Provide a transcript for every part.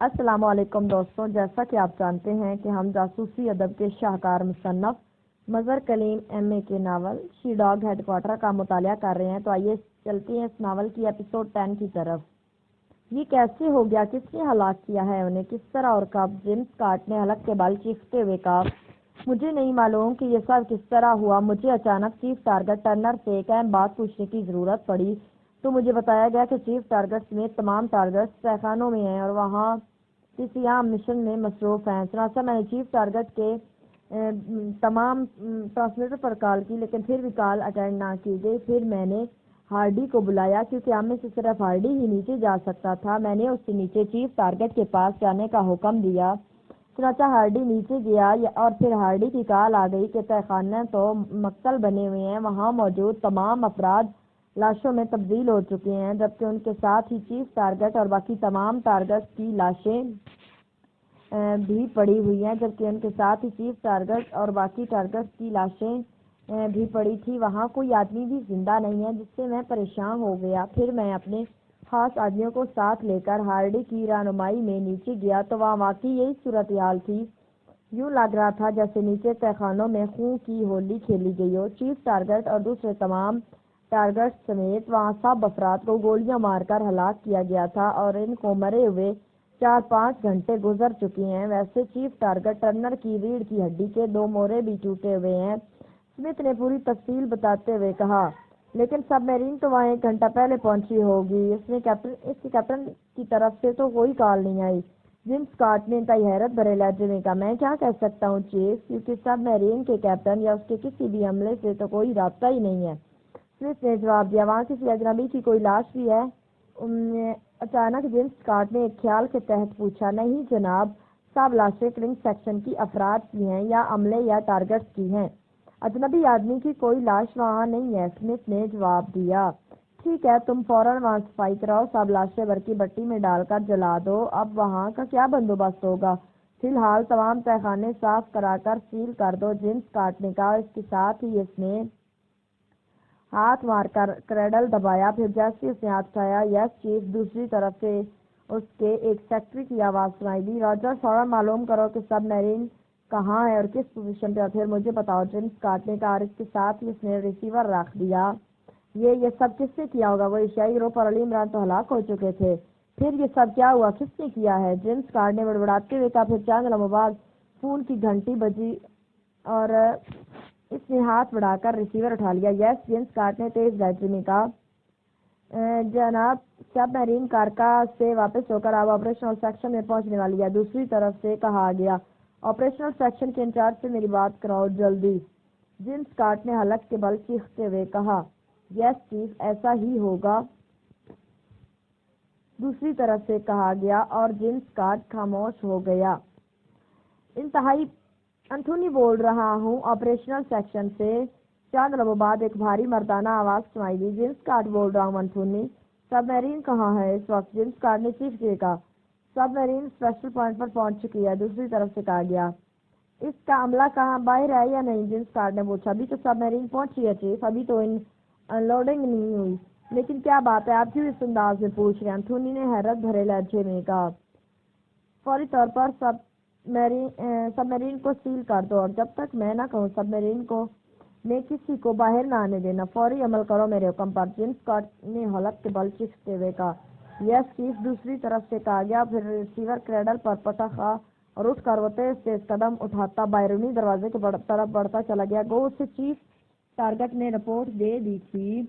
السلام علیکم دوستوں، جیسا کہ آپ جانتے ہیں کہ ہم جاسوسی ادب کے شاہکار مصنف مظہر کلیم ایم اے کے ناول شی ڈاگ ہیڈ کوارٹر کا مطالعہ کر رہے ہیں۔ تو آئیے چلتے ہیں اس ناول کی ایپیسوڈ 10 کی طرف۔ یہ کیسے ہو گیا؟ کس نے ہلاک کیا ہے انہیں؟ کس طرح اور کب؟ جیمز اسکاٹ نے حلق کے بل چیختے ہوئے کہا، مجھے نہیں معلوم کہ یہ سب کس طرح ہوا۔ مجھے اچانک چیف ٹارگٹ ٹرنر سے ایک اہم بات پوچھنے کی ضرورت پڑی تو مجھے بتایا گیا کہ چیف ٹارگٹ سمیت تمام ٹارگٹس تہخانوں میں ہیں اور وہاں کسی عام مشن میں مصروف ہیں۔ چنانچہ میں نے چیف ٹارگٹ کے تمام ٹرانسمیٹر پر کال کی، لیکن پھر بھی کال اٹینڈ نہ کی گئی۔ پھر میں نے ہارڈی کو بلایا کیونکہ ہم میں سے صرف ہارڈی ہی نیچے جا سکتا تھا۔ میں نے اس سے نیچے چیف ٹارگٹ کے پاس جانے کا حکم دیا۔ چنانچہ ہارڈی نیچے گیا اور پھر ہارڈی کی کال آ گئی کہ تہخانے تو مقتل بنے ہوئے ہیں، وہاں موجود تمام افراد لاشوں میں تبدیل ہو چکے ہیں، جبکہ ان کے ساتھ ہی چیف ٹارگٹ اور باقی تمام ٹارگٹس کی لاشیں بھی پڑی ہوئی ہیں بھی پڑی تھی۔ وہاں کوئی آدمی بھی زندہ نہیں ہے، جس سے میں پریشان ہو گیا۔ پھر میں اپنے خاص آدمیوں کو ساتھ لے کر ہارڈی کی رہنمائی میں نیچے گیا تو وہاں واقعی یہی صورتحال تھی۔ یوں لگ رہا تھا جیسے نیچے تہخانوں میں خون کی ہولی کھیلی گئی ہو۔ چیف ٹارگٹ اور دوسرے تمام ٹارگٹس سمیت وہاں سب افراد کو گولیاں مار کر ہلاک کیا گیا تھا اور ان کو مرے ہوئے 4-5 گھنٹے گزر چکے ہیں۔ ویسے چیف ٹارگٹ ٹرنر کی ریڑھ کی ہڈی کے 2 مورے بھی ٹوٹے ہوئے ہیں، اسمتھ نے پوری تفصیل بتاتے ہوئے کہا۔ لیکن سب میرین تو وہاں 1 گھنٹہ پہلے پہنچی ہوگی۔ اس کے کیپٹن کی طرف سے تو کوئی کال نہیں آئی۔ جیمز اسکاٹ نے انتہائی حیرت بھرے لہجے میں کہا، میں کیا کہہ سکتا ہوں چیف، کیونکہ سب میرین کے کیپٹن یا اس کے کسی بھی عملے سے تو کوئی رابطہ ہی نہیں ہے۔ اسمتھ نے جواب دیا، وہاں کسی اجنبی کی کوئی لاش بھی ہے؟ اچانک جیمز اسکاٹ نے ایک خیال کے تحت پوچھا۔ نہیں جناب، سب لاشیں کرنگ سیکشن کی افراد کی ہیں یا عملے یا ٹارگٹس کی ہیں۔ اجنبی آدمی کی کوئی لاش وہاں نہیں ہے، اسمتھ نے جواب دیا۔ ٹھیک ہے، تم فوراً وہاں صفائی کراؤ، سب لاشیں برقی بٹی میں ڈال کر جلا دو۔ اب وہاں کا کیا بندوبست ہوگا؟ فی الحال تمام تہخانے صاف کرا کر سیل کر دو، جیمز اسکاٹ نے کہا۔ اس کے ساتھ ہی اس نے ہاتھ مار کر کریڈل دبایا۔ پھر جیسے اس نے ہاتھ اٹھایا، یس چیف، دوسری طرف سے اس کے ایک سیکرٹری کی آواز سنائی دی، راجر، فوراً معلوم کرو کہ سب میرین کہاں ہے اور کس پوزیشن پہ، اور پھر مجھے بتاؤ، جیمز اسکاٹ نے کہا، اور اس کے ساتھ ہی اس نے ریسیور رکھ دیا۔ یہ سب کس نے کیا ہوگا؟ وہ ایشیائی گروپ اور علی عمران تو ہلاک ہو چکے تھے۔ پھر یہ سب کیا ہوا؟ کس نے کیا ہے؟ جیمز اسکاٹ نے بڑبڑاتے ہوئے کہا۔ پھر چند لمحوں بعد فون کی گھنٹی بجی اور اس نے ہاتھ بڑھا کر ریسیور اٹھا لیا۔ یس، جیمز اسکاٹ نے تیز لہجے میں کہا، جناب، سب میرین کارکا سے واپس ہو کر اب آپریشنل سیکشن میں پہنچنے والی ہے۔ دوسری طرف سے کہا گیا، آپریشنل سیکشن کے انچارج سے میری بات کراؤ جلدی۔ جیمز اسکاٹ نے حلق کے بل چیختے ہوئے کہا، یس چیف، ایسا ہی ہوگا۔ دوسری طرف سے کہا گیا اور جیمز اسکاٹ خاموش ہو گیا۔ انتہائی انتھونی بول رہا ہوں، آپریشنل سیکشن سے۔ چند لمحوں بعد ایک بھاری مردانہ آواز سنائی دی، جیمز اسکاٹ بول رہا ہوں، انتھونی۔ سب میرین کہاں ہے اس وقت؟ جیمز اسکاٹ نے چیخ کے کہا، سب میرین اسپیشل پوائنٹ پر پہنچ چکی ہے۔ دوسری طرف سے کہا گیا، اس کا عملہ کہاں باہر ہے یا نہیں؟ جیمز اسکاٹ نے پوچھا، ابھی تو سب میرین پہنچی ہے چیف، ابھی تو ان لوڈنگ نہیں ہوئی۔ لیکن کیا بات ہے، آپ کیوں اس انداز میں پوچھ رہے ہیں؟ انتھونی نے حیرت بھرے لہجے میں کہا، فوری طور پر سب میرین کو سیل کر دو اور جب تک میں نہ کہوں سب میرین کو میں کسی کو باہر نہ آنے دینا۔ فوری عمل کرو میرے حکم پر۔ جیمز اسکاٹ نے حلق کے بل چیختے ہوئے کہا، یس چیف۔ دوسری طرف سے کہا گیا۔ پھر ریسیور کریڈل پر پٹخا اور اٹھ کر وہ تیز تیز قدم اٹھاتا بیرونی دروازے کی طرف بڑھتا چلا گیا۔ گو اسے چیف ٹارگٹ نے رپورٹ دے دی تھی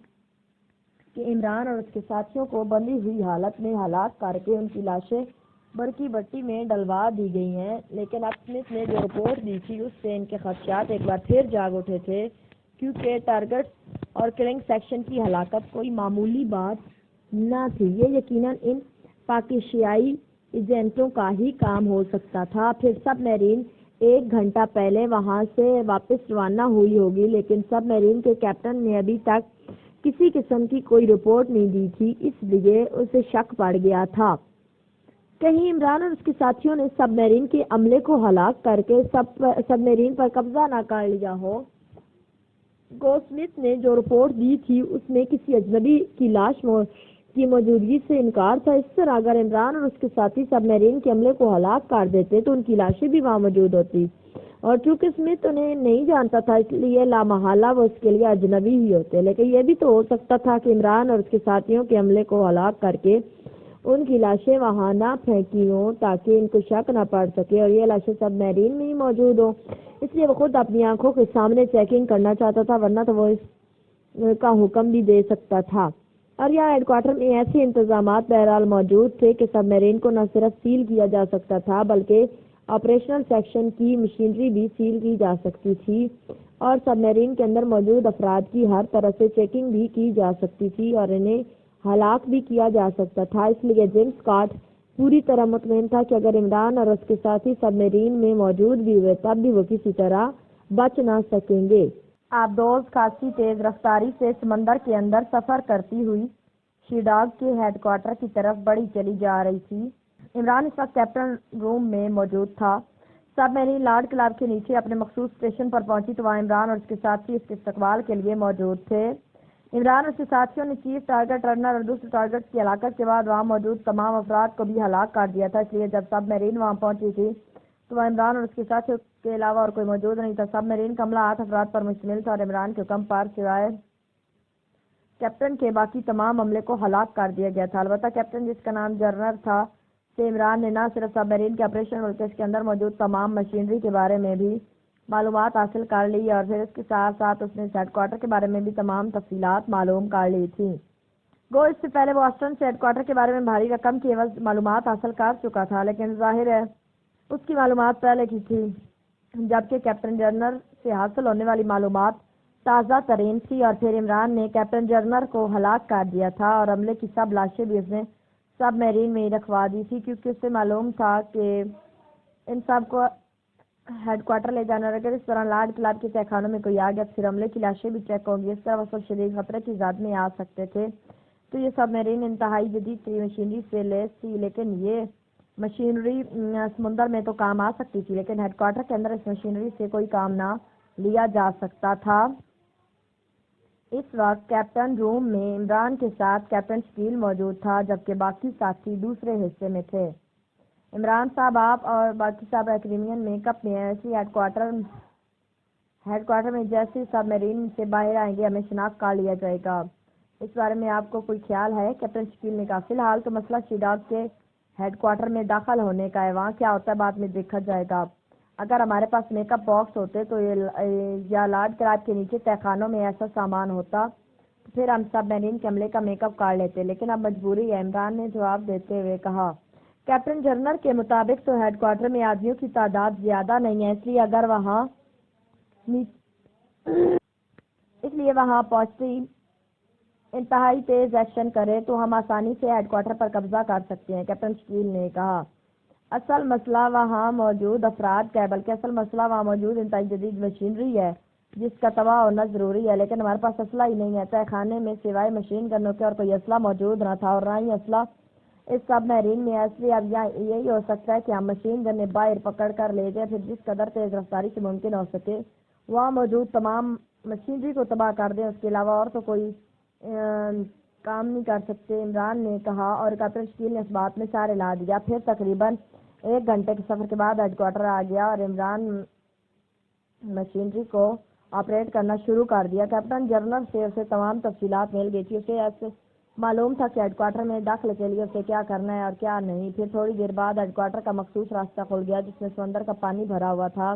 کہ عمران اور اس کے ساتھیوں کو بندھی ہوئی حالت میں ہلاک کر کے ان کی لاشیں برقی بٹی میں ڈلوا دی گئی ہیں، لیکن اب اسمتھ نے جو رپورٹ دی تھی اس سے ان کے خدشات ایک بار پھر جاگ اٹھے تھے، کیونکہ ٹارگٹس اور کرنگ سیکشن کی ہلاکت کوئی معمولی بات نہ تھی۔ یہ یقیناً ان پاکیشیائی ایجنٹوں کا ہی کام ہو سکتا تھا۔ پھر سب میرین 1 گھنٹہ پہلے وہاں سے واپس روانہ ہوئی ہوگی، لیکن سب میرین کے کیپٹن نے ابھی تک کسی قسم کی کوئی رپورٹ نہیں دی تھی، اس لیے اسے شک پڑ گیا تھا کہیں عمران اور اس کے ساتھیوں نے سب میرین کے عملے کو ہلاک کر کے سب میرین پر قبضہ نہ کر لیا ہو۔ گو اسمتھ نے جو رپورٹ دی تھی اس میں کسی اجنبی کی لاش کی موجودگی سے انکار تھا۔ اس طرح اگر عمران اور اس کے ساتھی سب میرین کے عملے کو ہلاک کر دیتے تو ان کی لاشیں بھی وہاں موجود ہوتی، اور چونکہ اسمتھ انہیں نہیں جانتا تھا اس لیے لامحالہ وہ اس کے لیے اجنبی ہی ہوتے، لیکن یہ بھی تو ہو سکتا تھا کہ عمران اور اس کے ساتھیوں کے عملے کو ہلاک کر کے ان کی لاشیں وہاں نہ پھینکی ہوں تاکہ ان کو شک نہ پڑ سکے اور یہ لاشیں سب میرین میں ہی موجود ہوں، اس لیے وہ خود اپنی آنکھوں کے سامنے چیکنگ کرنا چاہتا تھا، ورنہ تو وہ اس کا حکم بھی دے سکتا تھا۔ اور یہاں ہیڈ کوارٹر میں ایسے انتظامات بہرحال موجود تھے کہ سب میرین کو نہ صرف سیل کیا جا سکتا تھا بلکہ آپریشنل سیکشن کی مشینری بھی سیل کی جا سکتی تھی اور سب میرین کے اندر موجود افراد کی ہر طرح سے چیکنگ بھی کی جا سکتی تھی اور انہیں ہلاک بھی کیا جا سکتا تھا۔ اس لیے جیمز اسکاٹ پوری طرح مطمئن تھا کہ اگر عمران اور اس کے ساتھی سب میرین میں موجود بھی ہوئے تب بھی وہ کسی طرح بچ نہ سکیں گے۔ آبدوز خاصی تیز رفتاری سے سمندر کے اندر سفر کرتی ہوئی شیڈاگ کے ہیڈ کوارٹر کی طرف بڑھی چلی جا رہی تھی۔ عمران اس وقت کیپٹن روم میں موجود تھا۔ سب میرین لارڈ کلب کے نیچے اپنے مخصوص اسٹیشن پر پہنچی تو وہاں عمران اور اس کے ساتھی اس کے استقبال کے لیے موجود تھے۔ عمران اور اس کے ساتھیوں نے چیف ٹارگٹ رنر اور دوسرے ٹارگٹ کی ہلاکت کے بعد وہاں موجود تمام افراد کو بھی ہلاک کر دیا تھا، اس لیے جب سب میرین وہاں پہنچی تھی تو وہاں عمران اور اس کے ساتھیوں کے علاوہ اور کوئی موجود نہیں تھا۔ سب میرین کا عملہ 8 افراد پر مشتمل تھا اور عمران کے حکم پر سوائے کیپٹن کے باقی تمام عملے کو ہلاک کر دیا گیا تھا۔ البتہ کیپٹن جس کا نام جرنر تھا سے عمران نے نہ صرف سب میرین کے آپریشن بلکہ اس کے اندر موجود تمام مشینری کے بارے میں بھی معلومات حاصل کر لی اور پھر اس کے ساتھ ساتھ اس نے ہیڈ کوارٹر کے بارے میں بھی تمام تفصیلات معلوم کر لی تھی۔ گو اس سے پہلے وہ آسٹن سے ہیڈ کوارٹر کے بارے میں بھاری رقم کی عوض معلومات حاصل کر چکا تھا، لیکن ظاہر ہے اس کی معلومات پہلے کی تھی، جبکہ کیپٹن جرنر سے حاصل ہونے والی معلومات تازہ ترین تھی۔ اور پھر عمران نے کیپٹن جرنر کو ہلاک کر دیا تھا اور عملے کی سب لاشیں بھی اس نے سب میرین میں ہی رکھوا دی تھی، کیونکہ اس سے معلوم تھا کہ ان سب کو ہیڈ کوارٹر لے جانا، اور اگر اس دوران لارڈ کلب کے تہہ خانوں میں کوئی آ گیا تو پھر عملے کی لاشیں بھی چیک ہوں گی، اس طرح وہ سب شدید خطرے کی زد میں آ سکتے تھے۔ تو یہ سب میرین انتہائی جدید تری مشینری سے لیس تھی، لیکن یہ مشینری سمندر میں تو کام آ سکتی تھی، لیکن ہیڈ کوارٹر کے اندر اس مشینری سے کوئی کام نہ لیا جا سکتا تھا۔ اس وقت کیپٹن روم میں عمران کے ساتھ کیپٹن شکیل موجود تھا، جبکہ باقی ساتھی دوسرے حصے میں تھے۔ عمران صاحب آپ اور باقی صاحب ایکریمین میک اپ میں ہیں، اسی ہیڈ کوارٹر میں جیسے سب میرین سے باہر آئیں گے ہمیں شناخت کر لیا جائے گا۔ اس بارے میں آپ کو کوئی خیال ہے؟ کیپٹن شکیل نے کہا، فی الحال تو مسئلہ شیڈاگ کے ہیڈ کوارٹر میں داخل ہونے کا ہے، وہاں کیا ہوتا ہے بعد میں دیکھا جائے گا۔ اگر ہمارے پاس میک اپ باکس ہوتے تو یا لارڈ کلب کے نیچے تہہ خانوں میں ایسا سامان ہوتا تو پھر ہم سب میرین کے عملے کا میک اپ کر لیتے، لیکن اب مجبوری ہے، عمران نے جواب دیتے ہوئے کہا۔ کیپٹن جرنر کے مطابق تو ہیڈ کوارٹر میں آدمیوں کی تعداد زیادہ نہیں ہے، اس لیے وہاں پہنچتی انتہائی تیز ایکشن کرے تو ہم آسانی سے ہیڈ کوارٹر پر قبضہ کر سکتے ہیں، کیپٹن شکیل نے کہا۔ اصل مسئلہ وہاں موجود افراد کا ہے، بلکہ اصل مسئلہ وہاں موجود انتہائی جدید مشینری ہے جس کا تباہ ہونا ضروری ہے، لیکن ہمارے پاس اسلحہ ہی نہیں ہے۔ تہہ خانے میں سوائے مشین گنوں کے اور کوئی اسلحہ موجود نہ تھا اور نہ ہی اسلحہ اس سب میرین میں ہے، اس لیے اب یہی ہو سکتا ہے کہ ہم مشین گنیں باہر پکڑ کر لے جائیں، پھر جس قدر تیز رفتاری سے ممکن ہو سکے وہاں موجود تمام مشینری کو تباہ کر دیں، اس کے علاوہ اور تو کوئی کام نہیں کر سکتے، عمران نے کہا، اور کیپٹن شکیل نے اس بات میں سارے لا دیا۔ پھر تقریباً 1 گھنٹے کے سفر کے بعد ہیڈ کوارٹر آ گیا اور عمران مشینری کو آپریٹ کرنا شروع کر دیا۔ کیپٹن جرنل سے اسے تمام تفصیلات مل گئی تھی، اسے ایسے معلوم تھا کہ ہیڈ کوارٹر میں داخلے کے لیے اسے کیا کرنا ہے اور کیا نہیں۔ پھر تھوڑی دیر بعد ہیڈ کوارٹر کا مخصوص راستہ کھل گیا جس میں سمندر کا پانی بھرا ہوا تھا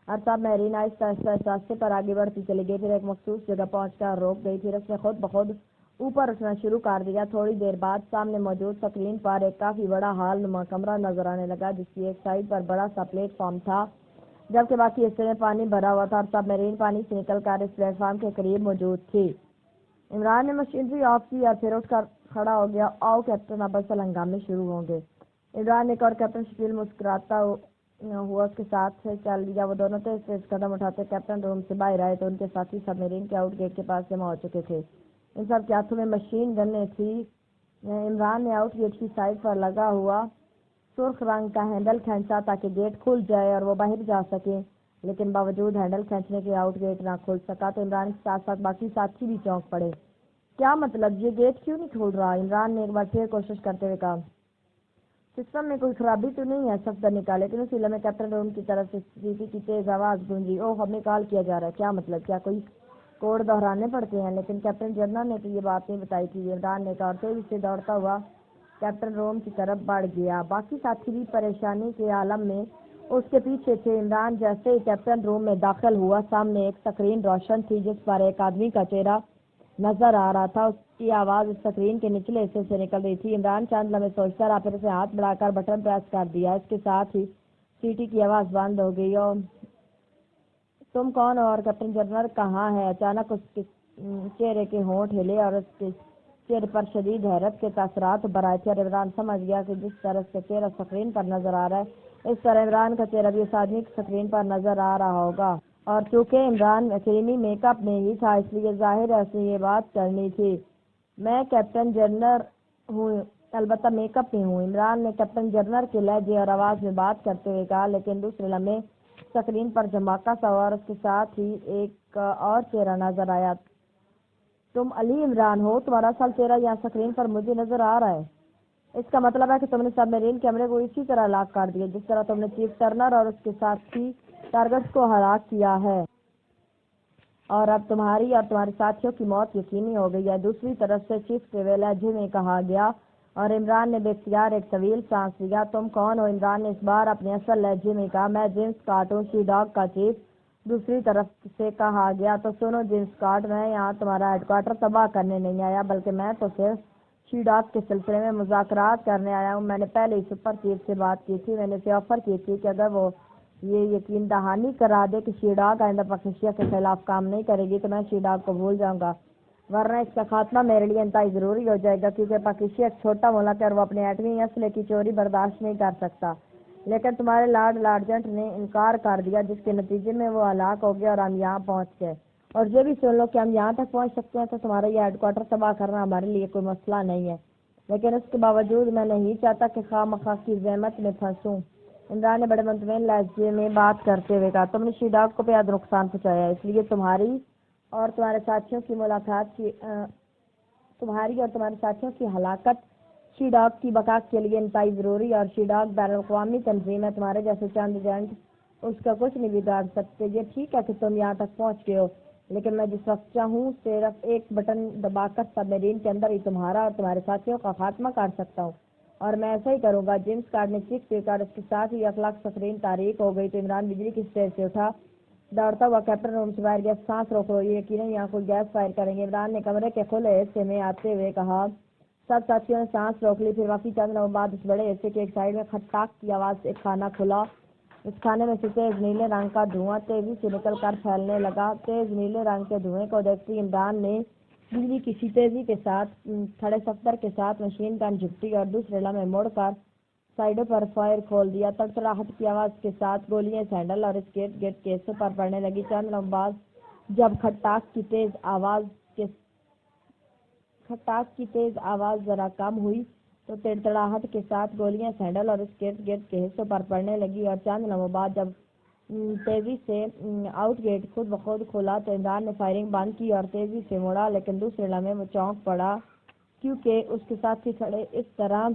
اور سب میرین آہستہ آہستہ اس راستے پر آگے بڑھتی چلی گئی، پھر ایک مخصوص جگہ پہنچ کر روک گئی، پھر اس نے خود بخود اوپر اٹھنا شروع کر دیا۔ تھوڑی دیر بعد سامنے موجود سکرین پر ایک کافی بڑا ہال نما کمرہ نظر آنے لگا جس کی ایک سائڈ پر بڑا سا پلیٹ فارم تھا جبکہ باقی حصے میں پانی بھرا ہوا تھا اور سب میرین پانی سے نکل کر اس پلیٹ فارم کے قریب موجود تھی۔ عمران نے مشینری آف کی اور پھر اٹھ کر کھڑا ہو گیا۔ آؤ کیپٹن، اب اصل ہنگامے شروع ہوں گے، عمران نے کہا، اور کیپٹن شکیل مسکراتا ہوا اس کے ساتھ سے چل دیا۔ وہ دونوں تیز تیز قدم اٹھاتے کیپٹن روم سے باہر آئے تو ان کے ساتھی سب میرین کے آؤٹ گیٹ کے پاس جمع ہو چکے تھے، ان سب کے ہاتھوں میں مشین گنیں تھی۔ عمران نے آؤٹ گیٹ کی سائڈ پر لگا ہوا سرخ رنگ کا ہینڈل کھینچا تاکہ گیٹ کھل جائے اور وہ باہر جا سکے، لیکن باوجود ہینڈل کھینچنے کے آؤٹ گیٹ نہ کھل سکا تو عمران کے ساتھ ساتھ باقی ساتھی بھی چونک پڑے۔ کیا مطلب؟ یہ گیٹ کیوں نہیں کھول رہا؟ عمران نے ایک بار پھر کوشش کرتے ہوئے کہا۔ سسٹم میں کوئی خرابی تو نہیں ہے، صفدر نے کہا، لیکن اسی لمحے کیپٹن روم کی طرف سے سیٹی کی تیز آواز گونجی۔ اوہ، ہمیں کال کیا جا رہا ہے۔ کیا مطلب؟ کیا کوئی کوڈ دہرانے پڑتے ہیں؟ لیکن کیپٹن جنرل نے تو یہ بات نہیں بتائی تھی، عمران نے کہا، اور تیزی سے دوڑتا ہوا کیپٹن روم کی طرف بڑھ گیا۔ باقی ساتھی بھی پریشانی کے عالم میں اس کے پیچھے تھے۔ عمران جیسے ہی کیپٹن روم میں داخل ہوا، سامنے ایک اسکرین روشن تھی جس پر ایک آدمی کا چہرہ نظر آ رہا تھا۔ اس کی آواز اسکرین کے نچلے حصے سے نکل رہی تھی۔ عمران چند لمحے سوچتا رہا، پھر اسے ہاتھ بڑھا کر بٹن پریس کر دیا۔ اس کے ساتھ ہی سیٹی کی آواز بند ہو گئی۔ اور تم کون ہو اور کیپٹن جنرل کہاں ہے؟ اچانک اس کے چہرے کے ہونٹ ہلے اور اس کے چہرے پر شدید حیرت کے تاثرات ابھر آئے تھے، اور عمران سمجھ گیا کہ جس طرح اس کا چہرہ اسکرین پر نظر آ رہا ہے، اس طرح عمران کا چہرہ بھی اس آدمی کی اسکرین پر نظر آ رہا ہوگا۔ اور چونکہ عمران یقینی میک اپ میں ہی تھا، اس لیے ظاہر ہے اسے یہ بات کرنی تھی۔ میں کیپٹن جنرل ہوں، البتہ میک اپ میں ہوں، عمران نے کیپٹن جنرل کے لہجے اور آواز میں بات کرتے ہوئے کہا، لیکن دوسرے لمحے اسکرین پر دھماکہ سا ہوا اور اس کے ساتھ ہی ایک اور چہرہ نظر آیا۔ تم علی عمران ہو؟ تمہارا اصل چہرہ یہاں اسکرین پر مجھے نظر آ رہا ہے۔ اس کا مطلب ہے کہ تم نے سب میرین کیمرے کو اسی طرح لاک کر دیا جس طرح تم نے چیف ٹرنر اور اس کے ساتھی ٹارگٹس کو ہلاک کیا ہے، اور اب تمہاری اور تمہارے ساتھیوں کی موت یقینی ہو گئی ہے۔ دوسری طرف سے چیف کے لہجے میں کہا گیا، اور عمران نے بے اختیار ایک طویل سانس لیا۔ تم کون ہو؟ عمران نے اس بار اپنے اصل لہجے میں کہا۔ میں جیمز اسکاٹ ہوں، شی ڈاگ کا چیف۔ دوسری طرف سے کہا گیا، تو سنو جیمز اسکاٹ، میں یہاں تمہارا ہیڈ کوارٹر تباہ کرنے نہیں آیا، بلکہ میں تو صرف شی ڈاگ کے سلسلے میں مذاکرات کرنے آیا ہوں۔ میں نے پہلے ہی سپر چیف سے بات کی تھی، میں نے اسے آفر کی تھی کہ اگر وہ یہ یقین دہانی کرا دے کہ شی ڈاگ آئندہ پاکستان کے خلاف کام نہیں کرے گی، تو میں شی ڈاگ کو بھول جاؤں گا، ورنہ اس کا خاتمہ میرے لیے انتہائی ضروری ہو جائے گا، کیونکہ پاکستان ایک چھوٹا ملک ہے اور وہ اپنے ایٹمی اسلحے کی چوری برداشت نہیں کر سکتا۔ لیکن تمہارے لارڈجنٹ نے انکار کر دیا، جس کے نتیجے میں وہ ہلاک ہو گیا اور ہم یہاں پہنچ گئے۔ اور یہ بھی سن لو کہ ہم یہاں تک پہنچ سکتے ہیں تو تمہارا یہ ہیڈ کوارٹر تباہ کرنا ہمارے لیے کوئی مسئلہ نہیں ہے، لیکن اس کے باوجود میں نہیں چاہتا کہ خواہ مخواہ کی زحمت میں پھنسوں۔ عمران نے بڑے مطمئن لہجے میں بات کرتے ہوئے کہا، تم نے شی ڈاگ کو بےحد نقصان پہنچایا ہے، اس لیے تمہاری اور تمہارے ساتھیوں کی ہلاکت شی ڈاگ کی بقا کے لیے انتہائی ضروری ہے، اور شی ڈاگ بین الاقوامی تنظیم ہے، تمہارے جیسے چند ایجنٹ اس کا کچھ نہیں بگاڑ سکتے۔ یہ ٹھیک ہے کہ تم یہاں تک پہنچ گئے ہو، لیکن میں جس وقت چاہوں صرف ایک بٹن دبا کر سب میرین کے اندر ہی تمہارا اور تمہارے ساتھیوں کا خاتمہ کر سکتا ہوں، اور میں ایسا ہی کروں گا۔ جیمز کارڈ نے چیخ دے کر اس کے ساتھ ہی اخلاق سکرین تاریک ہو گئی تو عمران بجلی کی اسٹیج سے اٹھا، دوڑتا ہوا کیپٹن روم سے باہر گیا۔ سانس روکو، یہ یقیناً یہاں کوئی گیس فائر کریں گے، عمران نے کمرے کے کھلے حصے میں آتے ہوئے کہا۔ سب ساتھیوں نے سانس روک لی، پھر واقعی چند لمحوں بعد اس بڑے حصے کے ایک سائڈ میں کھٹ ٹاک کی آواز سے ایک خانہ کھلا۔ اس کھانے میں سے تیز نیلے رنگ کا دھواں تیزی سے نکل کر پھیلنے لگا۔ تیز نیلے رنگ کے دھوئیں کو دیکھتے عمران نے بجلی کی تیزی کے ساتھ کھڑے صفدر کے ساتھ مشین گن جھپٹی اور دوسرے لمحے مڑ کر سائڈوں پر فائر کھول دیا۔ تڑتڑاہٹ کی آواز کے ساتھ گولیاں سینڈل اور اس گیٹ کے حصوں پر پڑنے لگی۔ چند لمحوں بعد جب کھٹاک کی تیز آواز ذرا کم ہوئی تو تڑتڑاہٹ کے ساتھ گولیاں سینڈل اور اس گیٹ کے حصوں پر پڑنے لگی، اور چند لمحوں بعد جب تیزی سے آؤٹ گیٹ خود بخود کھلا تو عمران نے فائرنگ بند کی اور تیزی سے مڑا، لیکن دوسرے لمحے وہ چونک پڑا کیونکہ اس کے ساتھی کھڑے اس طرح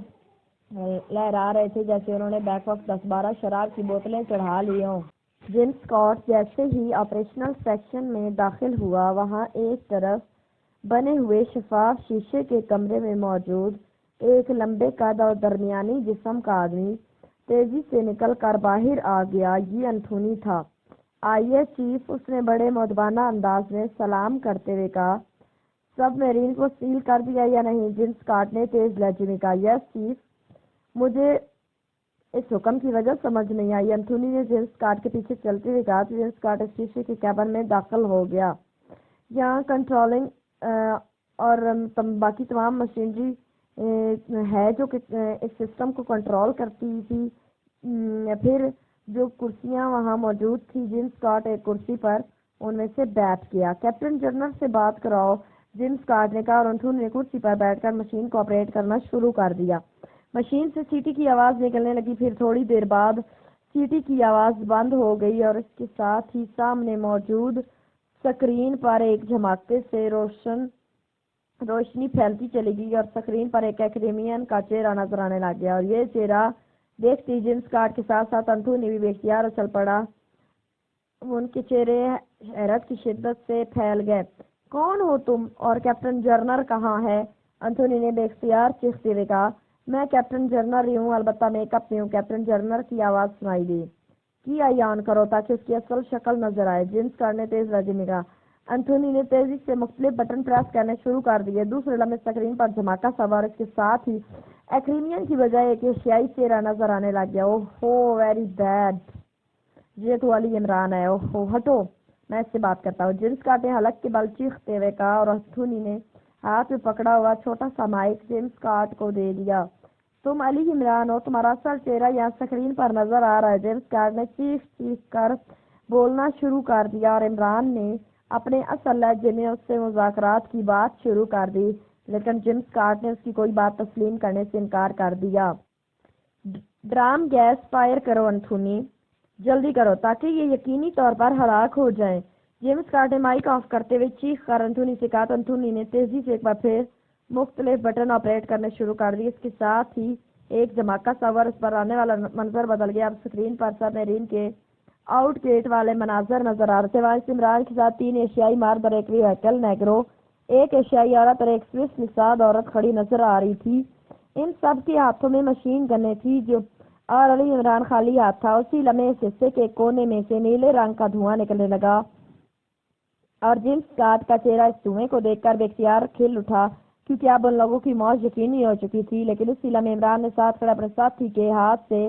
لہرا رہے تھے جیسے انہوں نے بیک وقت 10-12 شراب کی بوتلیں چڑھا لی ہوں۔ جیمز اسکاٹ جیسے ہی آپریشنل سیکشن میں داخل ہوا، وہاں ایک طرف بنے ہوئے شفاف شیشے کے کمرے میں موجود ایک لمبے قد اور درمیانی جسم کا آدمی تیزی سے نکل کر باہر آ گیا۔ یہ انتھونی تھا۔ آئیے چیف، اس نے بڑے مؤدبانہ انداز میں سلام کرتے ہوئے کہا۔ سب میرین کو سیل کر دیا یا نہیں؟ جیمز اسکاٹ نے تیز لہجے میں کہا۔ یس چیف، مجھے اس حکم کی وجہ سمجھ نہیں آئی، انتھونی نے جیمز اسکاٹ کے پیچھے چلتے ہوئے کہا۔ تو جیمز اسکاٹ اس شیشے کے کیبن میں داخل ہو گیا۔ یہاں کنٹرولنگ اور باقی تمام مشینری ہے جو کہ اس سسٹم کو کنٹرول کرتی تھی۔ پھر جو کرسیاں وہاں موجود تھی، جیمز اسکاٹ ایک کرسی پر ان میں سے بیٹھ گیا۔ کیپٹن جنرل سے بات کراؤ، جیمز اسکاٹ نے کہا، اور انتھونی نے کرسی پر بیٹھ کر مشین کو آپریٹ کرنا شروع کر دیا۔ مشین سے سیٹی کی آواز نکلنے لگی، پھر تھوڑی دیر بعد سیٹی کی آواز بند ہو گئی اور اس کے ساتھ ہی سامنے موجود سکرین پر ایک جھماکے سے روشن روشنی پھیلتی چلی گئی اور اسکرین پر ایک ایکریمین کا چہرہ نظر آنے لگ گیا، اور یہ چہرہ دیکھتی جیمز کارٹ کے ساتھ ساتھ انتھونی بھی بے اختیار اچھل پڑا۔ ان کے چہرے حیرت کی شدت سے پھیل گئے۔ کون ہو تم اور کیپٹن جرنر کہاں ہے؟ انتھونی نے بے اختیار چیختے ہوئے کہا۔ میں کیپٹن جرنر ہی ہوں، البتہ میک اپ میں ہوں۔ کیپٹن جرنر کی آواز سنائی دی۔ کی آئی آن کرو تاکہ اس کی اصل شکل نظر آئے، جیمز کارٹ نے تیز لہجے میں کہا۔ انتھونی نے تیزی سے مختلف بٹن پریس کرنے شروع کر دیے۔ دوسرے لمحے اسکرین پر دھماکہ سوار، اس کے ساتھ ہی ایکریمین کی بجائے ایک ایشیائی چہرہ نظر آنے لگ گیا۔ اوہ ویری بیڈ، یہ تو علی عمران ہے۔ اوہ ہٹو، میں اس سے بات کرتا ہوں، جیمز کارٹ نے حلق کے بل چیختے ہوئے کہا، اور انتھونی نے ہاتھ میں پکڑا ہوا چھوٹا سا مائک جیمز کارٹ کو دے دیا۔ تم علی عمران ہو، تمہارا اصل چہرہ یہاں اسکرین پر نظر آ رہا ہے۔ جیمز کارٹ نے چیخ چیخ کر بولنا شروع کر دیا، اور عمران نے اپنے اصل لہجے میں اس سے مذاکرات کی بات شروع کر دی، لیکن جیمز کارٹ نے اس کی کوئی بات تسلیم کرنے سے انکار کر دیا۔ ڈرام گیس فائر کرو انتھونی، جلدی کرو تاکہ یہ یقینی طور پر ہلاک ہو جائیں۔ جیمز کارٹ نے مائک آف کرتے ہوئے چیخ کر انتھونی سے کہا، تو انتھونی نے تیزی سے ایک بار پھر مختلف بٹن آپریٹ کرنے شروع کر دیے۔ اس کے ساتھ ہی ایک دھماکہ سوار، اس پر آنے والا منظر بدل گیا۔ اب اسکرین پر سب میرین کے آؤٹ گیٹ والے مناظر نظر آ رہے تھے۔ وہاں سے عمران کے ساتھ 3 ایشیائی مارد اور ایک وہیکل نیگرو، ایک ایشیائی عورت اور ایک سوئس نژاد عورت کھڑی نظر آ رہی تھی۔ ان سب کے ہاتھوں میں مشین گنیں تھی اور علی عمران خالی ہاتھ تھا۔ اسی لمحے اس حصے کے کونے میں سے نیلے رنگ کا دھواں نکلنے لگا، اور جیمز کارٹ کا چہرہ اس دھوئیں کو دیکھ کر بے اختیار کھل اٹھا، کیونکہ اب ان لوگوں کی موت یقینی ہو چکی تھی۔ لیکن اسی لمحے عمران نے ساتھ کھڑے اپنے ساتھی کے ہاتھ سے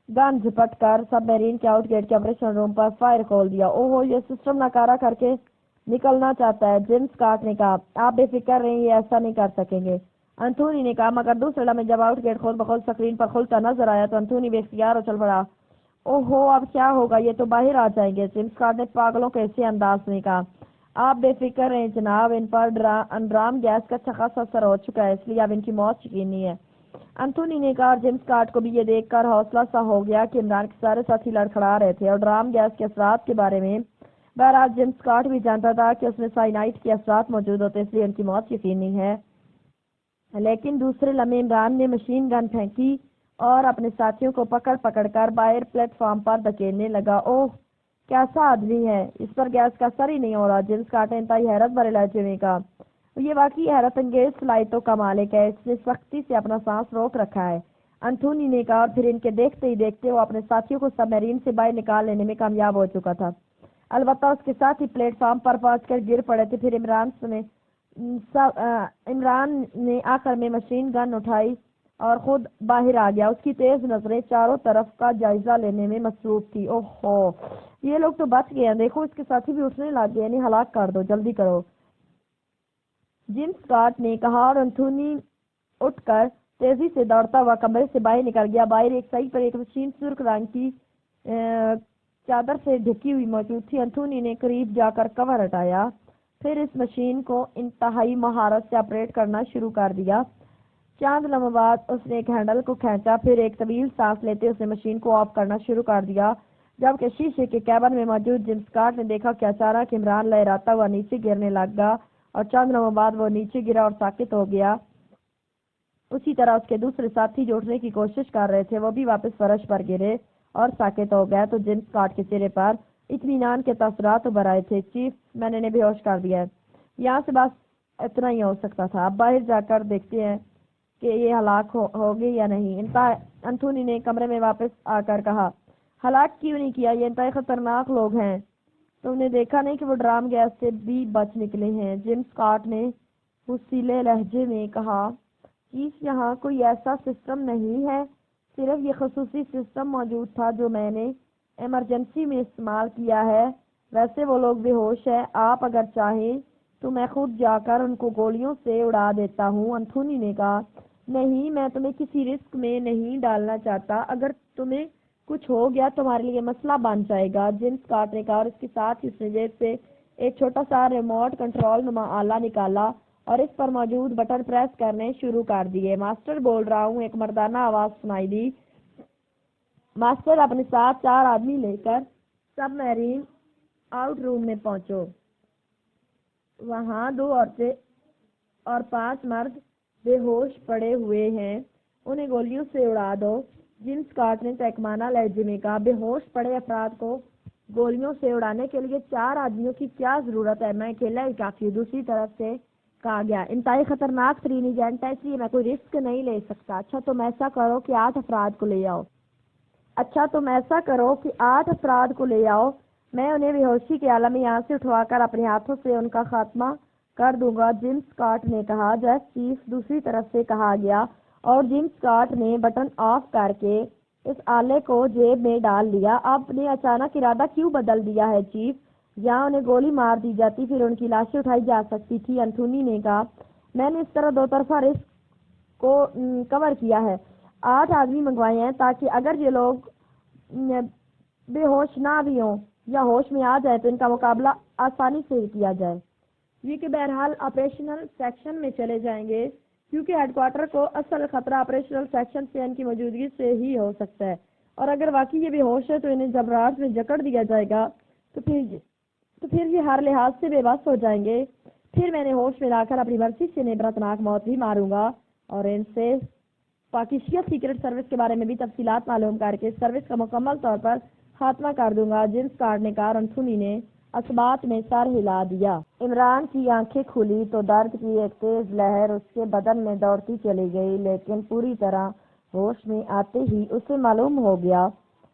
گن جھپٹ کر سب میرین کے آؤٹ گیٹ کے آپریشن روم پر فائر کھول دیا۔ اوہ یہ سسٹم ناکارہ کر کے نکلنا چاہتا ہے، جیمز کارٹ نے کہا۔ آپ بے فکر رہیں، یہ ایسا نہیں کر سکیں گے، انتھونی نے کہا۔ مگر دوسرے لمحے جب آؤٹ گیٹ خود بخود اسکرین پر کھلتا نظر آیا تو انتھونی بے اختیار اچھل پڑا۔ اوہو اب کیا ہوگا، یہ تو باہر آ جائیں گے، جیمز کارٹ نے پاگلوں کے ایسے انداز میں کہا۔ آپ بے فکر رہیں جناب، ان پر ڈرام گیس کا اچھا خاصا اثر ہو چکا ہے، اس لیے اب ان کی موت یقینی ہے، انتھونی نے کہا۔ اور جیمز کارٹ کو بھی یہ دیکھ کر حوصلہ سا ہو گیا کہ عمران کے سارے ساتھی لڑکھڑا رہے تھے اور ڈرام گیس کے اثرات کے بارے میں۔ بہرحال جیمز کارٹ بھی جانتا تھا کہ اس میں سائنائڈ کے اثرات موجود ہوتے، اس لیے ان کی موت یقینی ہے۔ لیکن دوسرے لمحے عمران نے مشین گن پھینکی اور اپنے ساتھیوں کو پکڑ پکڑ کر باہر پلیٹ فارم پر دھکیلنے لگا۔ اوہ کیسا آدمی ہے، اس پر گیس کا اثر ہی نہیں ہو رہا، جیمز کارٹ نے انتہائی حیرت بھرے لہجے میں کہا۔ یہ واقعی حیرت انگیز صلاحیتوں کا مالک ہے، اس نے سختی سے اپنا سانس روک رکھا ہے، انتھونی نے کہا، اور پھر ان کے دیکھتے ہی دیکھتے وہ اپنے ساتھیوں کو سب میرین سے باہر نکال لینے میں کامیاب ہو چکا تھا۔ البتہ اس کے ساتھ ہی پلیٹ فارم پر پہنچ کر گر پڑے تھے۔ پھر عمران نے آخر میں مشین گن اٹھائی اور خود باہر آ گیا، اس کی تیز نظریں چاروں طرف کا جائزہ لینے میں مصروف تھی۔ اوہو یہ لوگ تو بچ گئے ہیں، دیکھو اس کے ساتھی بھی اٹھنے لگ گئے، انہیں ہلاک کر دو، جلدی کرو، جیمز کارٹ نے کہا، اور انتھونی اٹھ کر تیزی سے دوڑتا ہوا کمرے سے باہر نکل گیا۔ باہر ایک سائڈ پر ایک مشین سرخ رنگ کی چادر سے ڈھکی ہوئی موجود تھی۔ انتھونی نے قریب جا کر کور ہٹایا، پھر اس مشین کو انتہائی مہارت سے آپریٹ کرنا شروع کر دیا۔ چند لمحوں بعد اس نے ایک ہینڈل کو کھینچا، پھر ایک طویل سانس لیتے اس نے مشین کو آف کرنا شروع کر دیا، جبکہ شیشے کے کیبن میں موجود جیمز کارٹ نے دیکھا کہ اچانک عمران لہراتا ہوا نیچے گرنے لگا، اور چند لمحوں بعد وہ نیچے گرا اور ساکت ہو گیا۔ اسی طرح اس کے دوسرے ساتھی جو اٹھنے کی کوشش کر رہے تھے وہ بھی واپس فرش پر گرے اور ساکت ہو گئے۔ تو جیمز کارٹ کے چہرے پر اطمینان کے تاثرات ابھر آئے تھے۔ چیف، میں نے انہیں بے ہوش کر دیا ہے، یہاں سے بس اتنا ہی ہو سکتا تھا، اب باہر جا کر دیکھتے ہیں کہ یہ ہلاک ہوگی یا نہیں، انتھونی نے کمرے میں واپس آ کر کہا۔ ہلاک کیوں نہیں کیا، یہ انتہائی خطرناک لوگ ہیں، تم نے دیکھا نہیں کہ وہ ڈرام گیس سے بھی بچ نکلے ہیں، جیمز کارٹ نے حسیلے لہجے میں کہا۔ چیف، یہاں کوئی ایسا سسٹم نہیں ہے، صرف یہ خصوصی سسٹم موجود تھا جو میں نے ایمرجنسی میں استعمال کیا ہے، ویسے وہ لوگ بے ہوش ہیں، آپ اگر چاہیں تو میں خود جا کر ان کو گولیوں سے اڑا دیتا ہوں، انتھونی نے کہا۔ نہیں، میں تمہیں کسی رسک میں نہیں ڈالنا چاہتا، اگر تمہیں کچھ ہو گیا تمہارے لیے مسئلہ بن جائے گا، جیمز کارٹ نے کہا، اور اس کے ساتھ ہی اس نے جیب سے ایک چھوٹا سا ریموٹ کنٹرول نما آلہ نکالا اور اس پر موجود بٹن پریس کرنے شروع کر دیے۔ ماسٹر بول رہا ہوں، ایک مردانہ آواز سنائی دی۔ ماسٹر، اپنے ساتھ 4 آدمی لے کر سب میرین آؤٹ روم میں پہنچو، وہاں 2 عورتیں اور 5 مرد بے ہوش پڑے ہوئے ہیں، انہیں گولیوں سے اڑا دو۔ جیم اسکاٹ نے تحقیرانہ لہجے میں کہا، بے ہوش پڑے افراد کو گولیوں سے اڑانے کے لیے 4 آدمیوں کی کیا ضرورت ہے؟ میں اکیلا ہی کافی ہوں۔ دوسری طرف سے کہا گیا، انتہائی خطرناک ترین ایجنٹ ہے، اس لیے میں کوئی رسک نہیں لے سکتا۔ اچھا تم ایسا کرو کہ 8 افراد کو لے آؤ، میں انہیں بے ہوشی کے عالم میں یہاں سے اٹھوا کر اپنے ہاتھوں سے ان کا خاتمہ کر دوں گا۔ جیم اسکاٹ نے کہا، جیس چیف دوسری طرف سے کہا گیا، اور جیم اسکاٹ نے بٹن آف کر کے اس آلے کو جیب میں ڈال لیا۔ آپ نے اچانک ارادہ کیوں بدل دیا ہے چیف؟ یا انہیں گولی مار دی جاتی پھر ان کی لاشیں اٹھائی جا سکتی تھی۔ انتھونی نے کہا، میں نے اس طرح 2 طرفہ رسک کو کور کیا ہے۔ 8 آدمی منگوائے ہیں تاکہ اگر یہ لوگ بے ہوش نہ بھی ہوں یا ہوش میں آ جائے تو ان کا مقابلہ آسانی سے کیا جائے۔ یہ کہ بہرحال آپریشنل سیکشن میں چلے جائیں گے، کیونکہ ہیڈ کوارٹر کو اصل خطرہ آپریشنل سیکشن سے ان کی موجودگی سے ہی ہو سکتا ہے، اور اگر واقعی یہ بے ہوش ہے تو انہیں جب راڈ میں جکڑ دیا جائے گا تو پھر یہ ہر لحاظ سے بے بس ہو جائیں گے۔ پھر میں نے ہوش میں لا کر اپنی مرضی سے عبرتناک موت بھی ماروں گا، اور ان سے پاکستان سیکرٹ سروس کے بارے میں بھی تفصیلات معلوم کر کے سروس کا مکمل طور پر خاتمہ کر دوں گا۔ جیم اسکاٹ نے کہا۔ انتھونی نے اثبات میں سر ہلا دیا۔ عمران کی آنکھیں کھلی تو درد کی ایک تیز لہر اس کے بدن میں دوڑتی چلی گئی، لیکن پوری طرح ہوش میں آتے ہی اسے معلوم ہو گیا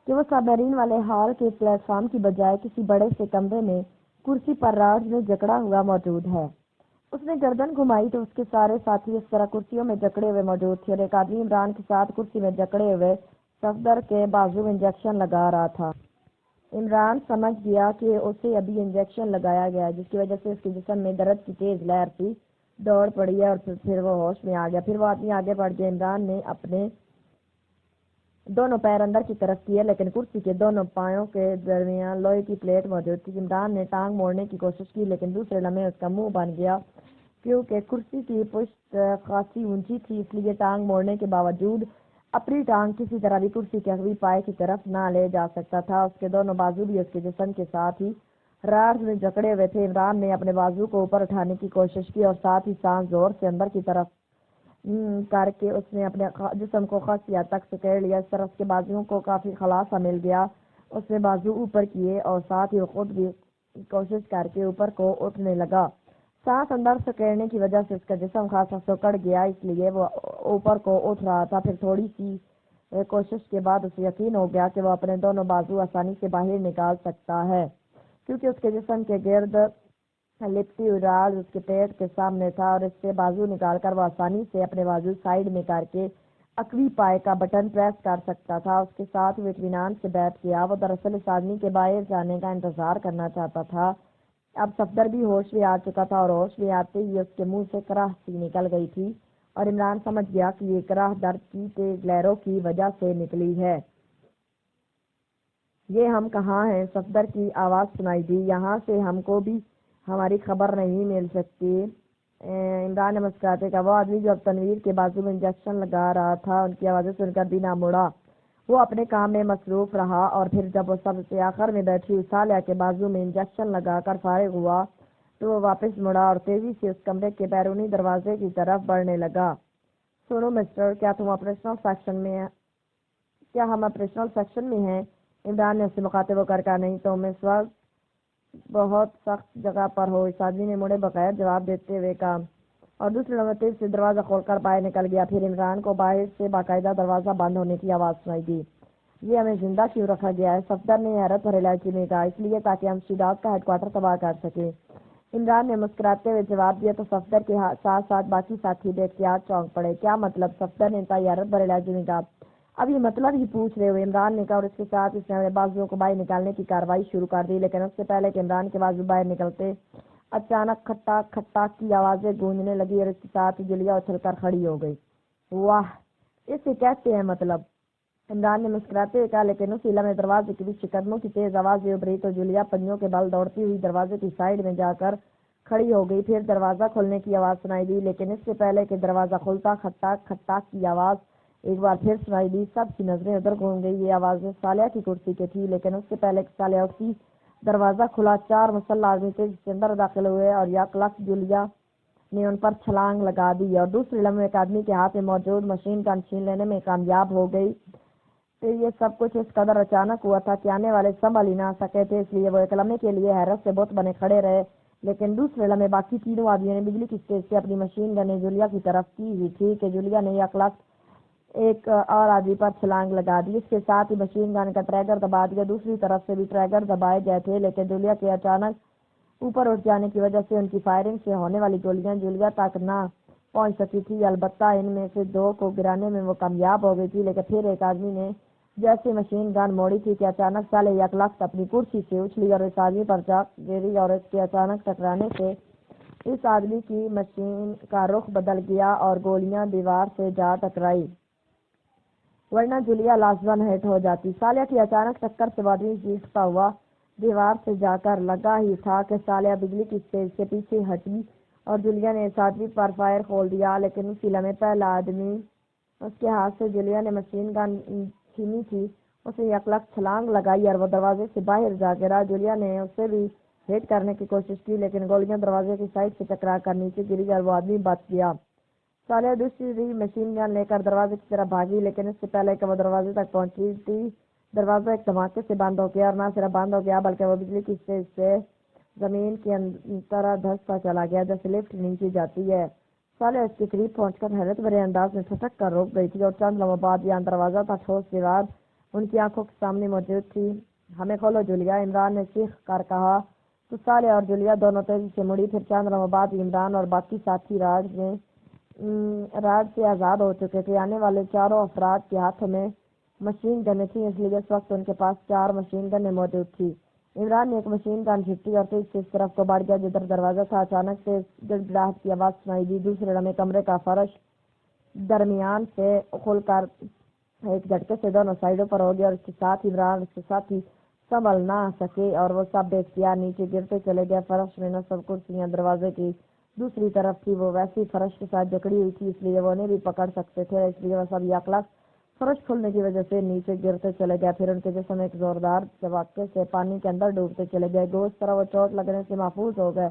کہ وہ سب میرین والے ہال کے پلیٹ فارم کی بجائے کسی بڑے سے کمرے میں کرسی پر راڈ میں جکڑا ہوا موجود ہے۔ اس نے گردن گھمائی تو اس کے سارے ساتھی اس طرح کرسیوں میں جکڑے ہوئے موجود تھے، اور ایک آدمی عمران کے ساتھ کرسی میں جکڑے ہوئے صفدر کے بازو میں انجیکشن لگا رہا تھا۔ عمران سمجھ گیا کہ اسے ابھی انجیکشن لگایا گیا، جس کی وجہ سے اس کے جسم میں درد کی تیز لہر سی دوڑ پڑی ہے، اور پھر وہ ہوش میں آ گیا۔ پھر وہ آدمی آگے بڑھ گیا۔ عمران نے اپنے دونوں پیر اندر کی طرف کیے، لیکن کرسی کے دونوں پایوں کے درمیان لوہے کی پلیٹ موجود تھی۔ عمران نے ٹانگ موڑنے کی کوشش کی، لیکن دوسرے لمحے اس کا منہ بن گیا، کیونکہ کرسی کی پشت خاصی اونچی تھی، اس لیے ٹانگ موڑنے کے باوجود اپنی ٹانگ کسی طرح بھی کرسی کے اگلی پائے کی طرف نہ لے جا سکتا تھا۔ اس کے دونوں بازو بھی اس کے جسم کے ساتھ ہی راڈ میں جکڑے ہوئے تھے۔ عمران نے اپنے بازو کو اوپر اٹھانے کی کوشش کی، اور ساتھ ہی سانس زور سے اندر کی طرف کر کے اس نے اپنے جسم کو خاصی حد تک سکیڑ لیا۔ اس طرح اس کے بازوؤں کو کافی خلا سا مل گیا۔ اس نے بازو اوپر کیے اور ساتھ ہی خود بھی کوشش کر کے اوپر کو اٹھنے لگا۔ سانس اندر سکیڑنے کی وجہ سے اس کا جسم خاصا سکڑ گیا، اس لیے وہ اوپر کو اٹھ رہا تھا۔ پھر تھوڑی سی کوشش کے بعد اسے یقین ہو گیا کہ وہ اپنے دونوں بازو آسانی سے باہر نکال سکتا ہے، کیونکہ اس کے جسم کے گرد لپٹی ہوئی راڈ اس کے پیٹ کے سامنے تھا، اور اس سے بازو نکال کر وہ آسانی سے اپنے بازو سائیڈ میں کر کے اکوی پائے کا بٹن پریس کر سکتا تھا۔ اس کے ساتھ وہ اطمینان سے بیٹھ گیا۔ وہ دراصل اس آدمی کے باہر جانے کا انتظار کرنا چاہتا تھا۔ اب صفدر بھی ہوش میں آ چکا تھا، اور ہوش میں آتے ہی اس کے منہ سے کراہ سی نکل گئی تھی، اور عمران سمجھ گیا کہ یہ کراہ درد کی تیز لہروں کی وجہ سے نکلی ہے۔ یہ ہم کہاں ہیں؟ صفدر کی آواز سنائی دی۔ یہاں سے ہم کو بھی ہماری خبر نہیں مل سکتی۔ عمران نے مسکراتے کہا۔ وہ آدمی جو اب تنویر کے بازو میں انجیکشن لگا رہا تھا ان کی آوازیں سن کر بھی نہ مڑا۔ وہ اپنے کام میں مصروف رہا، اور پھر جب وہ سب سے آخر میں بیٹھی ہوئی صالحہ کے بازو میں انجیکشن لگا کر فارغ ہوا تو وہ واپس مڑا اور تیزی سے اس کمرے کے بیرونی دروازے کی طرف بڑھنے لگا۔ سنو مسٹر، کیا ہم آپریشنل سیکشن میں ہیں؟ عمران نے اس سے مخاطب ہو کر کہا، نہیں تم اس وقت بہت سخت جگہ پر ہو۔ اس آدمی نے مڑے بغیر جواب دیتے ہوئے کہا، اور دوسرے لمحے تیز سے دروازہ کھول کر باہر نکل گیا۔ پھر عمران کو باہر سے باقاعدہ دروازہ بند ہونے کی آواز سنائی دی۔ یہ ہمیں زندہ کیوں رکھا گیا ہے؟ صفدر نے حیرت بھرے لہجے میں کہا، اس لیے تاکہ ہم شیڈاک کا ہیڈ کوارٹر تباہ کر سکیں۔ عمران نے مسکراتے ہوئے جواب دیا تو صفدر کے ساتھ ساتھ باقی ساتھی بے اختیار چونک پڑے۔ کیا مطلب؟ صفدر نے انتہائی حیرت بھرے لہجے میں کہا۔ اب یہ مطلب ہی پوچھ رہے ہو؟ عمران نے کہا، اور اس کے ساتھ اس نے اپنے بازوؤں کو باہر نکالنے کی کارروائی شروع کر دی، لیکن اس سے پہلے کہ عمران کے بازو باہر نکلتے اچانک کھٹاک کھٹاک کی آوازیں گونجنے لگی، اور اس کے ساتھ جولیا اچھل کر کھڑی ہو گئی۔ واہ، اسے کہتے ہیں مطلب؟ عمران نے مسکراتے ہوئے کہا، لیکن اسی لمحے دروازے کے پیچھے قدموں کی تیز آوازیں ابھری تو جولیا پنجوں کے بل دوڑتی ہوئی دروازے کی سائیڈ میں جا کر کھڑی ہو گئی۔ پھر دروازہ کھلنے کی آواز سنائی دی، لیکن اس سے پہلے کہ دروازہ کھلتا کھٹاک کھٹاک کی آواز ایک بار پھر سنائی دی۔ سب کی نظریں ادھر گھوم گئی۔ یہ آوازیں صالحہ کی کرسی کی تھی، لیکن اس سے پہلے کہ صالحہ اٹھتی دروازہ کھلا۔ 4 مسلح آدمی تیزی سے اندر داخل ہوئے، اور یک لک جولیا نے ان پر چھلانگ لگا دی اور دوسرے لمحے ایک آدمی کے ہاتھ میں موجود مشین گن چھین لینے میں کامیاب ہو گئی۔ تو یہ سب کچھ اس قدر اچانک ہوا تھا کہ آنے والے سنبھل ہی نہ سکے تھے، اس لیے وہ ایک لمحے کے لیے حیرت سے بت بنے کھڑے رہے، لیکن دوسرے لمحے باقی تینوں آدمیوں نے بجلی کی تیز سے اپنی مشین گنیں جولیا کی طرف کی ہوئی تھی کہ جولیا نے یک لخت ایک اور آدمی پر چھلانگ لگا دی۔ اس کے ساتھ ہی مشین گن کا ٹریگر دبا دیا، دوسری طرف سے بھی ٹریگر دبائے گئے تھے، لیکن جولیا کے اچانک اوپر اٹھ جانے کی وجہ سے ان کی فائرنگ سے ہونے والی گولیاں جولیا تک نہ پہنچ سکی تھی۔ البتہ ان میں سے دو کو گرانے میں وہ کامیاب ہو گئی تھی، لیکن پھر ایک آدمی نے جیسے مشین گن موڑی تھی کہ اچانک سالے یک لخت اپنی کرسی سے اچھلی اور اس آدمی پر جا گری اور اس کے اچانک ٹکرانے سے اس آدمی کی مشین کا رخ بدل گیا اور گولیاں دیوار سے جا ٹکرائی، ورنہ جولیا لازماً ہٹ ہو جاتی۔ سالیہ کی اچانک ٹکر سے وہ آدمی چیختا ہوا دیوار سے جا کر لگا ہی تھا کہ سالیہ بجلی کی تیز سے پیچھے ہٹی اور جولیا نے اس آدمی پر فائر کھول دیا، لیکن اسی لمحے پہلا آدمی اس کے ہاتھ سے جولیا نے مشین گن چھینی تھی، اسے یک لخت چھلانگ لگائی اور وہ دروازے سے باہر جا گرا۔ جولیا نے اسے بھی ہٹ کرنے کی کوشش کی، لیکن گولیاں دروازے کی سائڈ سے ٹکرا کر نیچے گری اور وہ آدمی بچ گیا۔ سالیہ دوسری مشین گن لے کر دروازے کی طرف بھاگی، لیکن اس سے پہلے کہ وہ دروازے تک پہنچی تھی، دروازہ ایک دھماکے سے بند ہو گیا، اور نہ صرف بند ہو گیا بلکہ وہ بجلی کی تیز سے زمین کے طرح دھستا چلا گیا جیسے لفٹ نیچے جاتی ہے۔ سالیہ اس کے قریب پہنچ کر حیرت بھرے انداز میں ٹھٹک کر رک گئی تھی، اور چند لمحوں بعد یہاں دروازہ تھا، ٹھوس دیوار ان کی آنکھوں کے سامنے موجود تھی۔ ہمیں کھولو جولیا، عمران نے چیخ کر کہا تو سالیہ اور جولیا دونوں تیزی سے مڑی۔ پھر چند لمحوں بعد عمران اور باقی ساتھی راڈ سے آزاد ہو چکے تھے۔ آنے والے چاروں افراد کے ہاتھوں میں مشین گنیں تھیں، اس لیے اس وقت ان کے پاس 4 مشین گنیں موجود تھیں۔ عمران نے ایک مشین گن جھٹکی اور تیز سے اس طرف کو بڑھ گیا جدھر دروازہ تھا۔ اچانک سے گڑگڑاہٹ کی آواز سنائی دی، دوسرے لمحے کمرے کا فرش درمیان سے کھل کر ایک جھٹکے سے دونوں سائڈوں پر ہو گیا، اور اس کے ساتھ عمران اور اس کے ساتھی سنبھل نہ سکے اور وہ سب بے اختیار نیچے گرتے چلے گئے۔ فرش میں نہ سب کرسیاں دروازے کی دوسری طرف تھی، وہ ویسی فرش کے ساتھ جکڑی ہوئی تھی، اس لیے وہ انہیں بھی پکڑ سکتے تھے، اس لیے وہ سب یک لخت فرش کھلنے کی وجہ سے نیچے گرتے چلے گئے۔ پھر ان کے جسم ایک زوردار جھٹکے سے پانی کے اندر ڈوبتے چلے گئے۔ گوشت طرح وہ چوٹ لگنے سے محفوظ ہو گئے،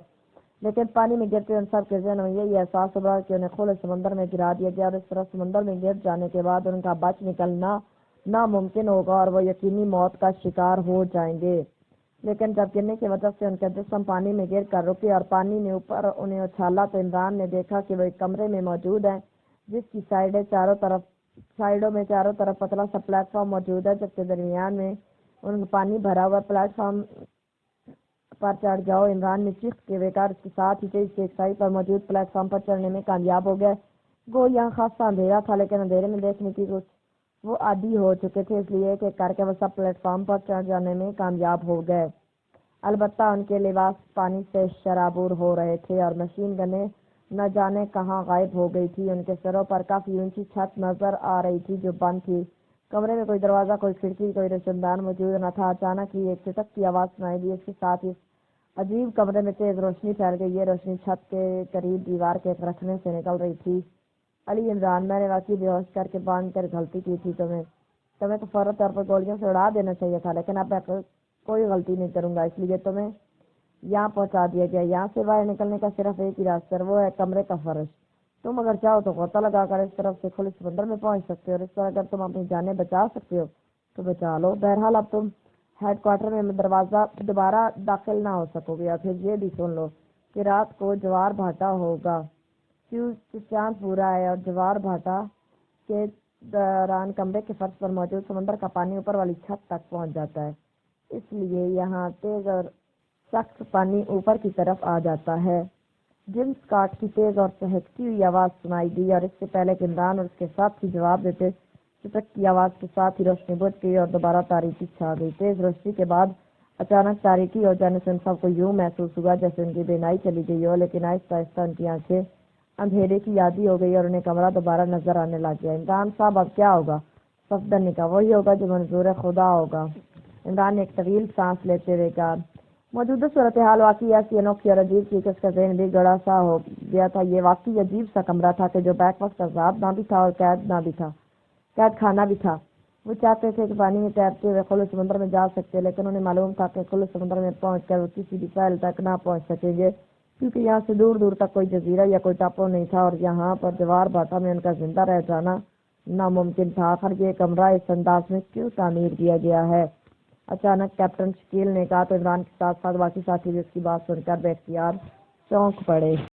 لیکن پانی میں گرتے ان سب کے ذہن میں یہی احساس ہوا کہ انہیں کھلے سمندر میں گرا دیا گیا، اور اس طرح سمندر میں گر جانے کے بعد ان کا بچ نکلنا ناممکن ہوگا اور وہ یقینی موت کا شکار ہو جائیں گے۔ لیکن جب گرنے کی وجہ سے ان کا جسم پانی میں گر کر رکے اور پانی نے اوپر انہیں اچھالا، تو عمران نے دیکھا کہ وہ ایک کمرے میں موجود ہیں جس کی سائڈوں میں چاروں طرف پتلا سا پلیٹ فارم موجود ہے، جبکہ درمیان میں ان پانی بھرا ہوا پلیٹ فارم پر چڑھ جاؤ۔ عمران نے چیخ کے بیکار اس کے ساتھ ہی تیز سے ایک سائڈ پر موجود پلیٹ فارم پر چڑھنے میں کامیاب ہو گئے۔ گو یہاں خاصا اندھیرا تھا، لیکن اندھیرے میں دیکھنے کی کچھ وہ عادی ہو چکے تھے، اس لیے ایک ایک کر کے وہ سب پلیٹ فارم پر چڑھ جانے میں کامیاب ہو گئے۔ البتہ ان کے لباس پانی سے شرابور ہو رہے تھے اور مشین گنیں نہ جانے کہاں غائب ہو گئی تھی۔ ان کے سروں پر کافی اونچی چھت نظر آ رہی تھی جو بند تھی۔ کمرے میں کوئی دروازہ، کوئی کھڑکی، کوئی روشن دان موجود نہ تھا۔ اچانک ہی ایک چٹک کی آواز سنائی دی، اس کے ساتھ ہی اس عجیب کمرے میں تیز روشنی پھیل گئی۔ یہ روشنی چھت کے قریب دیوار کے ایک رکھنے سے نکل رہی تھی۔ علی عمران، میں نے واقعی بے ہوش کر کے باندھ کر غلطی کی تھی، تمہیں تو فوری طور پر گولیوں سے اڑا دینا چاہیے تھا، لیکن اب میں کوئی غلطی نہیں کروں گا، اس لیے تمہیں یہاں پہنچا دیا گیا۔ یہاں سے باہر نکلنے کا صرف ایک ہی راستہ ہے، وہ ہے کمرے کا فرش۔ تم اگر چاہو تو غوطہ لگا کر اس طرف سے کھلے سمندر میں پہنچ سکتے ہو، اور اس طرح اگر تم اپنی جانیں بچا سکتے ہو تو بچا لو۔ بہرحال اب تم ہیڈ کوارٹر میں دروازہ دوبارہ داخل نہ ہو سکو گے۔ اور پھر یہ بھی سن لو کہ رات کو جوار بھاٹا ہوگا، کیونکہ چاند پورا ہے، اور جوار بھاٹا کے دوران کمرے کے فرش پر موجود سمندر کا پانی اوپر والی چھت تک پہنچ جاتا ہے، اس لیے یہاں تیز اور سخت پانی اوپر کی طرف آ جاتا ہے۔ جم اسکاٹ کی تیز اور چہکتی ہوئی آواز سنائی دی، اور اس سے پہلے کہ عمران اور اس کے ساتھی جواب دیتے، چٹک کی آواز کے ساتھ ہی روشنی بجھ گئی اور دوبارہ تاریکی چھا گئی۔ تیز روشنی کے بعد اچانک تاریکی ہو جانے سے ان سب کو یوں محسوس ہوا جیسے ان کی بینائی چلی گئی ہو، لیکن آہستہ آہستہ ان کی آنکھیں اندھیرے کی عادی ہو گئی اور انہیں کمرہ دوبارہ نظر آنے لگ گیا۔ عمران صاحب، اب کیا ہوگا؟ صفدر نے کہا، وہی ہوگا جو منظور خدا ہوگا۔ عمران نے ایک طویل سانس لیتے ہوئے کہا، موجودہ صورتحال واقعی ایسی انوکھی اور عجیب تھی کہ اس کا ذہن بھی گڑا سا ہو گیا تھا۔ یہ واقعی عجیب سا کمرہ تھا کہ جو بیک وقت عذاب نہ بھی تھا اور قید خانہ بھی تھا۔ وہ چاہتے تھے کہ پانی میں تیرتے ہوئے کھلے سمندر میں جا سکتے، لیکن انہیں معلوم تھا کہ کھلے سمندر میں پہنچ کر وہ کسی بھی ساحل تک نہ پہنچ سکیں گے۔ کیونکہ یہاں سے دور دور تک کوئی جزیرہ یا کوئی ٹاپو نہیں تھا، اور یہاں پر جوار بھاٹا میں ان کا زندہ رہ جانا ناممکن تھا۔ آخر یہ کمرہ اس انداز میں کیوں تعمیر کیا گیا ہے؟ اچانک کیپٹن شکیل نے کہا تو عمران کے ساتھ ساتھ باقی ساتھی بھی اس کی بات سن کر بے اختیار چونک پڑے۔